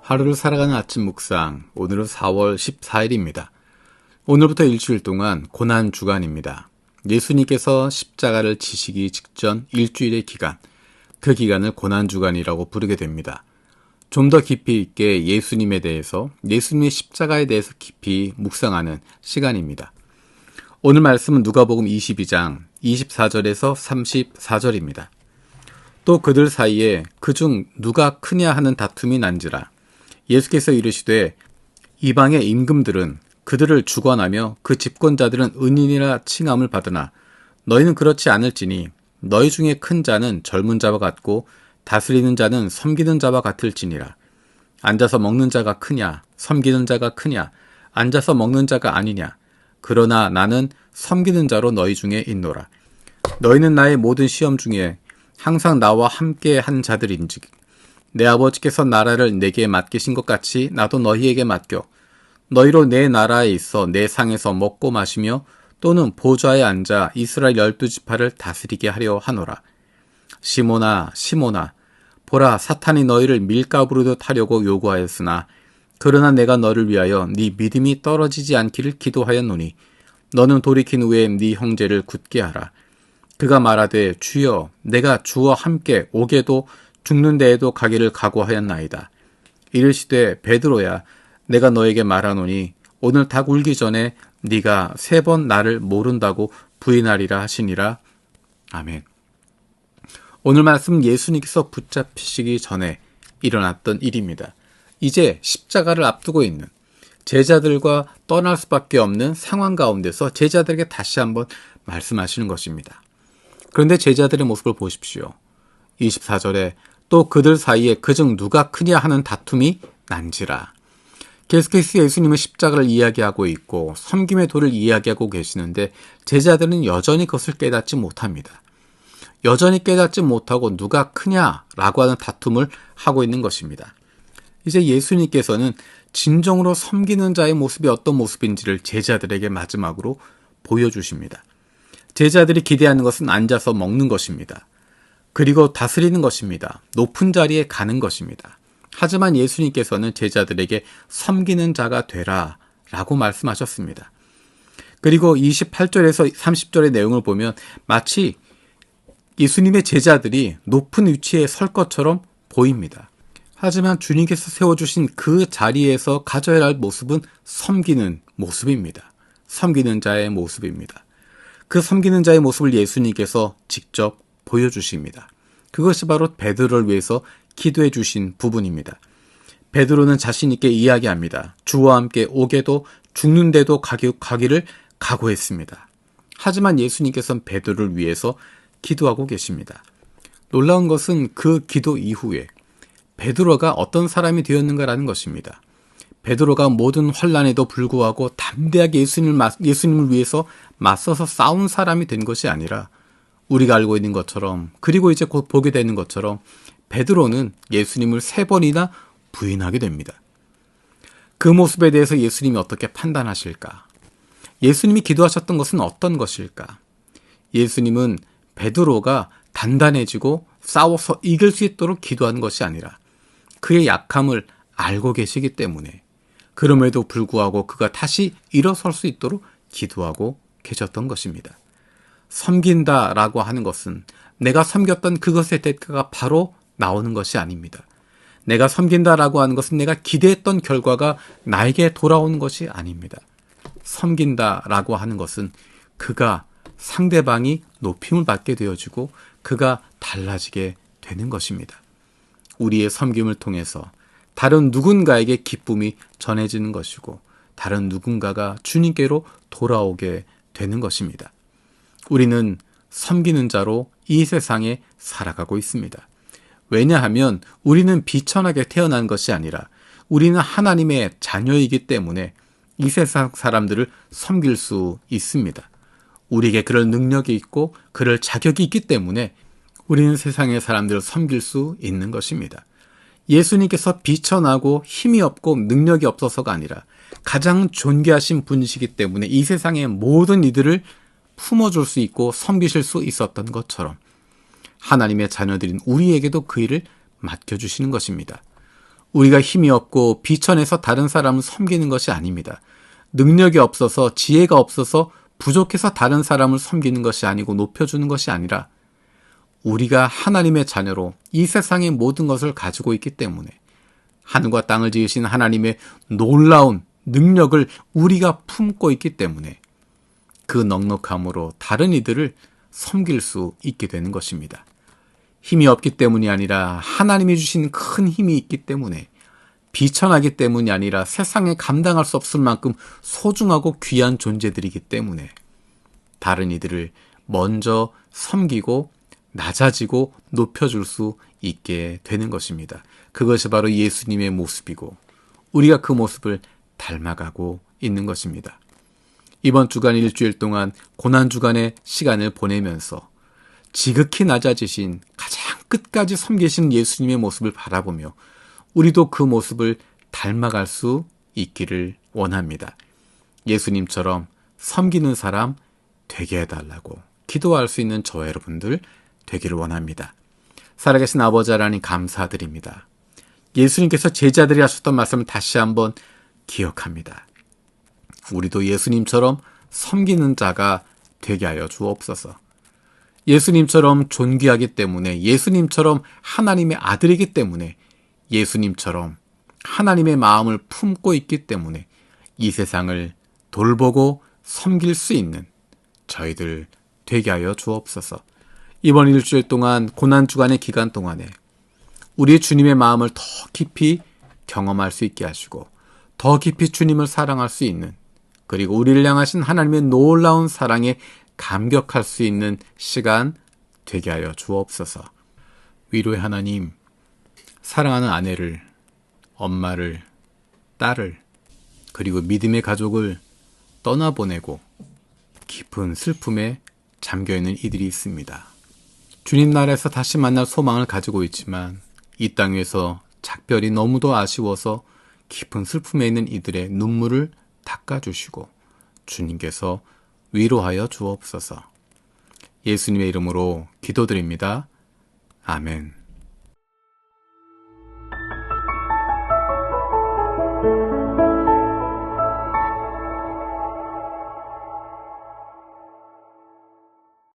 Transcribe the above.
하루를 살아가는 아침 묵상, 오늘은 4월 14일입니다. 오늘부터 일주일 동안 고난 주간입니다. 예수님께서 십자가를 지시기 직전 일주일의 기간, 그 기간을 고난 주간이라고 부르게 됩니다. 좀 더 깊이 있게 예수님에 대해서, 예수님의 십자가에 대해서 깊이 묵상하는 시간입니다. 오늘 말씀은 누가복음 22장 24절에서 34절입니다. 또 그들 사이에 그중 누가 크냐 하는 다툼이 난지라. 예수께서 이르시되 이방의 임금들은 그들을 주관하며 그 집권자들은 은인이라 칭함을 받으나 너희는 그렇지 않을지니 너희 중에 큰 자는 젊은 자와 같고 다스리는 자는 섬기는 자와 같을지니라. 앉아서 먹는 자가 크냐 섬기는 자가 크냐 앉아서 먹는 자가 아니냐. 그러나 나는 섬기는 자로 너희 중에 있노라. 너희는 나의 모든 시험 중에 항상 나와 함께 한 자들인즉 내 아버지께서 나라를 내게 맡기신 것 같이 나도 너희에게 맡겨 너희로 내 나라에 있어 내 상에서 먹고 마시며 또는 보좌에 앉아 이스라엘 12지파를 다스리게 하려 하노라. 시몬아 시몬아 보라 사탄이 너희를 밀가부르듯 하려고 요구하였으나 그러나 내가 너를 위하여 네 믿음이 떨어지지 않기를 기도하였노니 너는 돌이킨 후에 네 형제를 굳게 하라. 그가 말하되 주여 내가 주와 함께 오게도 죽는 데에도 가기를 각오하였나이다. 이르시되 베드로야 내가 너에게 말하노니 오늘 닭 울기 전에 네가 3번 나를 모른다고 부인하리라 하시니라. 아멘. 오늘 말씀은 예수님께서 붙잡히시기 전에 일어났던 일입니다. 이제 십자가를 앞두고 있는 제자들과 떠날 수밖에 없는 상황 가운데서 제자들에게 다시 한번 말씀하시는 것입니다. 그런데 제자들의 모습을 보십시오. 24절에 또 그들 사이에 그중 누가 크냐 하는 다툼이 난지라. 계속해서 예수님은 십자가를 이야기하고 있고 섬김의 도를 이야기하고 계시는데 제자들은 여전히 그것을 깨닫지 못합니다. 여전히 깨닫지 못하고 누가 크냐라고 하는 다툼을 하고 있는 것입니다. 이제 예수님께서는 진정으로 섬기는 자의 모습이 어떤 모습인지를 제자들에게 마지막으로 보여주십니다. 제자들이 기대하는 것은 앉아서 먹는 것입니다. 그리고 다스리는 것입니다. 높은 자리에 가는 것입니다. 하지만 예수님께서는 제자들에게 섬기는 자가 되라 라고 말씀하셨습니다. 그리고 28절에서 30절의 내용을 보면 마치 예수님의 제자들이 높은 위치에 설 것처럼 보입니다. 하지만 주님께서 세워주신 그 자리에서 가져야 할 모습은 섬기는 모습입니다. 섬기는 자의 모습입니다. 그 섬기는 자의 모습을 예수님께서 직접 보여주십니다. 그것이 바로 베드로를 위해서 기도해 주신 부분입니다. 베드로는 자신 있게 이야기합니다. 주와 함께 오게도 죽는데도 가기를 각오했습니다. 하지만 예수님께서는 베드로를 위해서 기도하고 계십니다. 놀라운 것은 그 기도 이후에 베드로가 어떤 사람이 되었는가라는 것입니다. 베드로가 모든 환난에도 불구하고 담대하게 예수님을 위해서 맞서서 싸운 사람이 된 것이 아니라 우리가 알고 있는 것처럼 그리고 이제 곧 보게 되는 것처럼 베드로는 예수님을 3번이나 부인하게 됩니다. 그 모습에 대해서 예수님이 어떻게 판단하실까? 예수님이 기도하셨던 것은 어떤 것일까? 예수님은 베드로가 단단해지고 싸워서 이길 수 있도록 기도하는 것이 아니라 그의 약함을 알고 계시기 때문에 그럼에도 불구하고 그가 다시 일어설 수 있도록 기도하고 계셨던 것입니다. 섬긴다라고 하는 것은 내가 섬겼던 그것의 대가가 바로 나오는 것이 아닙니다. 내가 섬긴다라고 하는 것은 내가 기대했던 결과가 나에게 돌아오는 것이 아닙니다. 섬긴다라고 하는 것은 그가 상대방이 높임을 받게 되어지고 그가 달라지게 되는 것입니다. 우리의 섬김을 통해서 다른 누군가에게 기쁨이 전해지는 것이고 다른 누군가가 주님께로 돌아오게 되는 것입니다. 우리는 섬기는 자로 이 세상에 살아가고 있습니다. 왜냐하면 우리는 비천하게 태어난 것이 아니라 우리는 하나님의 자녀이기 때문에 이 세상 사람들을 섬길 수 있습니다. 우리에게 그럴 능력이 있고 그럴 자격이 있기 때문에 우리는 세상의 사람들을 섬길 수 있는 것입니다. 예수님께서 비천하고 힘이 없고 능력이 없어서가 아니라 가장 존귀하신 분이시기 때문에 이 세상의 모든 이들을 품어줄 수 있고 섬기실 수 있었던 것처럼 하나님의 자녀들인 우리에게도 그 일을 맡겨주시는 것입니다. 우리가 힘이 없고 비천해서 다른 사람을 섬기는 것이 아닙니다. 능력이 없어서, 지혜가 없어서, 부족해서 다른 사람을 섬기는 것이 아니고 높여주는 것이 아니라 우리가 하나님의 자녀로 이 세상의 모든 것을 가지고 있기 때문에 하늘과 땅을 지으신 하나님의 놀라운 능력을 우리가 품고 있기 때문에 그 넉넉함으로 다른 이들을 섬길 수 있게 되는 것입니다. 힘이 없기 때문이 아니라 하나님이 주신 큰 힘이 있기 때문에, 비천하기 때문이 아니라 세상에 감당할 수 없을 만큼 소중하고 귀한 존재들이기 때문에 다른 이들을 먼저 섬기고 낮아지고 높여줄 수 있게 되는 것입니다. 그것이 바로 예수님의 모습이고 우리가 그 모습을 닮아가고 있는 것입니다. 이번 주간 일주일 동안 고난주간의 시간을 보내면서 지극히 낮아지신 가장 끝까지 섬기신 예수님의 모습을 바라보며 우리도 그 모습을 닮아갈 수 있기를 원합니다. 예수님처럼 섬기는 사람 되게 해달라고 기도할 수 있는 저와 여러분들 되기를 원합니다. 살아계신 아버지 하나님 감사드립니다. 예수님께서 제자들이 하셨던 말씀을 다시 한번 기억합니다. 우리도 예수님처럼 섬기는 자가 되게 하여 주옵소서. 예수님처럼 존귀하기 때문에, 예수님처럼 하나님의 아들이기 때문에, 예수님처럼 하나님의 마음을 품고 있기 때문에 이 세상을 돌보고 섬길 수 있는 저희들 되게 하여 주옵소서. 이번 일주일 동안 고난주간의 기간 동안에 우리의 주님의 마음을 더 깊이 경험할 수 있게 하시고 더 깊이 주님을 사랑할 수 있는, 그리고 우리를 향하신 하나님의 놀라운 사랑에 감격할 수 있는 시간 되게 하여 주옵소서. 위로의 하나님, 사랑하는 아내를, 엄마를, 딸을, 그리고 믿음의 가족을 떠나보내고 깊은 슬픔에 잠겨있는 이들이 있습니다. 주님 나라에서 다시 만날 소망을 가지고 있지만 이 땅 위에서 작별이 너무도 아쉬워서 깊은 슬픔에 있는 이들의 눈물을 닦아주시고 주님께서 위로하여 주옵소서. 예수님의 이름으로 기도드립니다. 아멘.